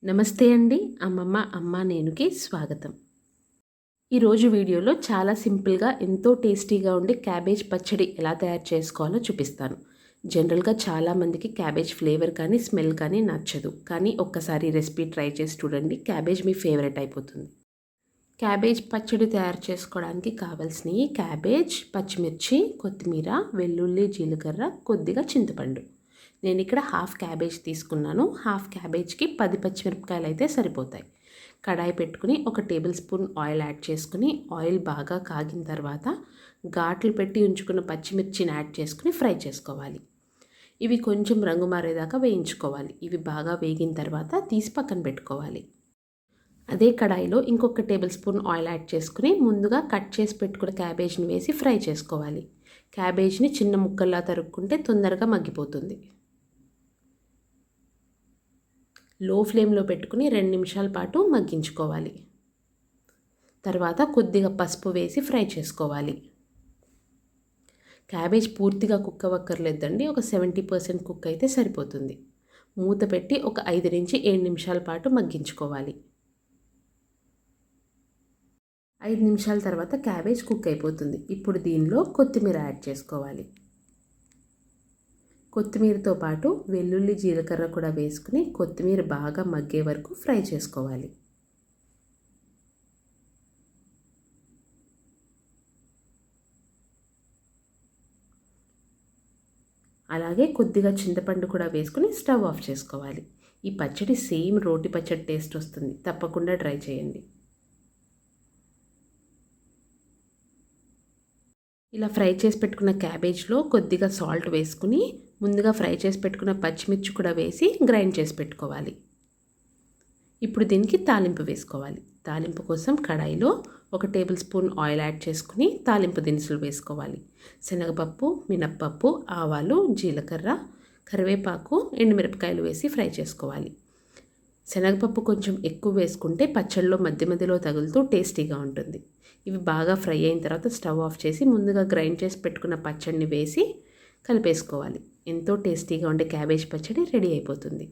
నమస్తే అండి. అమ్మ నేనుకి స్వాగతం. ఈరోజు వీడియోలో చాలా సింపుల్గా ఎంతో టేస్టీగా ఉండే క్యాబేజ్ పచ్చడి ఎలా తయారు చేసుకోవాలో చూపిస్తాను. జనరల్గా చాలామందికి క్యాబేజ్ ఫ్లేవర్ కానీ స్మెల్ కానీ నచ్చదు. కానీ ఒక్కసారి రెసిపీ ట్రై చేసి చూడండి, క్యాబేజ్ మీ ఫేవరెట్ అయిపోతుంది. క్యాబేజ్ పచ్చడి తయారు చేసుకోవడానికి కావాల్సినవి క్యాబేజ్, పచ్చిమిర్చి, కొత్తిమీర, వెల్లుల్లి, జీలకర్ర, కొద్దిగా చింతపండు. నేను ఇక్కడ హాఫ్ క్యాబేజ్ తీసుకున్నాను. హాఫ్ క్యాబేజ్కి 10 పచ్చిమిరపకాయలు అయితే సరిపోతాయి. కడాయి పెట్టుకుని 1 టేబుల్ స్పూన్ ఆయిల్ యాడ్ చేసుకుని ఆయిల్ బాగా కాగిన తర్వాత ఘాట్లు పెట్టి ఉంచుకున్న పచ్చిమిర్చిని యాడ్ చేసుకుని ఫ్రై చేసుకోవాలి. ఇవి కొంచెం రంగు మారేదాకా వేయించుకోవాలి. ఇవి బాగా వేగిన తర్వాత తీసి పక్కన పెట్టుకోవాలి. అదే కడాయిలో ఇంకొక టేబుల్ స్పూన్ ఆయిల్ యాడ్ చేసుకుని ముందుగా కట్ చేసి పెట్టుకున్న క్యాబేజ్ని వేసి ఫ్రై చేసుకోవాలి. క్యాబేజ్ని చిన్న ముక్కల్లా తరుక్కుంటే తొందరగా మగ్గిపోతుంది. లో ఫ్లేమ్లో పెట్టుకుని 2 నిమిషాల పాటు మగ్గించుకోవాలి. తర్వాత కొద్దిగా పసుపు వేసి ఫ్రై చేసుకోవాలి. క్యాబేజ్ పూర్తిగా కుక్ అవ్వక్కర్లేదండి, ఒక 70% కుక్ అయితే సరిపోతుంది. మూత పెట్టి ఒక 5 నుంచి 7 నిమిషాల పాటు మగ్గించుకోవాలి. 5 నిమిషాల తర్వాత క్యాబేజ్ కుక్ అయిపోతుంది. ఇప్పుడు దీనిలో కొత్తిమీర యాడ్ చేసుకోవాలి. కొత్తిమీరతో పాటు వెల్లుల్లి, జీలకర్ర కూడా వేసుకుని కొత్తిమీర బాగా మగ్గే వరకు ఫ్రై చేసుకోవాలి. అలాగే కొద్దిగా చింతపండు కూడా వేసుకుని స్టవ్ ఆఫ్ చేసుకోవాలి. ఈ పచ్చడి సేమ్ రోటి పచ్చడి టేస్ట్ వస్తుంది. తప్పకుండా ట్రై చేయండి. ఇలా ఫ్రై చేసి పెట్టుకున్న క్యాబేజ్లో కొద్దిగా సాల్ట్ వేసుకుని ముందుగా ఫ్రై చేసి పెట్టుకున్న పచ్చిమిర్చి కూడా వేసి గ్రైండ్ చేసి పెట్టుకోవాలి. ఇప్పుడు దీనికి తాలింపు వేసుకోవాలి. తాలింపు కోసం కడాయిలో 1 టేబుల్ స్పూన్ ఆయిల్ యాడ్ చేసుకుని తాలింపు దినుసులు వేసుకోవాలి. శనగపప్పు, మినప్పప్పు, ఆవాలు, జీలకర్ర, కరివేపాకు, ఎండుమిరపకాయలు వేసి ఫ్రై చేసుకోవాలి. శనగపప్పు కొంచెం ఎక్కువ వేసుకుంటే పచ్చళ్ళలో మధ్య మధ్యలో తగులుతూ టేస్టీగా ఉంటుంది. ఇవి బాగా ఫ్రై అయిన తర్వాత స్టవ్ ఆఫ్ చేసి ముందుగా గ్రైండ్ చేసి పెట్టుకున్న పచ్చడిని వేసి కలిపేసుకోవాలి. ఎంతో టేస్టీగా ఉండే క్యాబేజ్ పచ్చడి రెడీ అయిపోతుంది.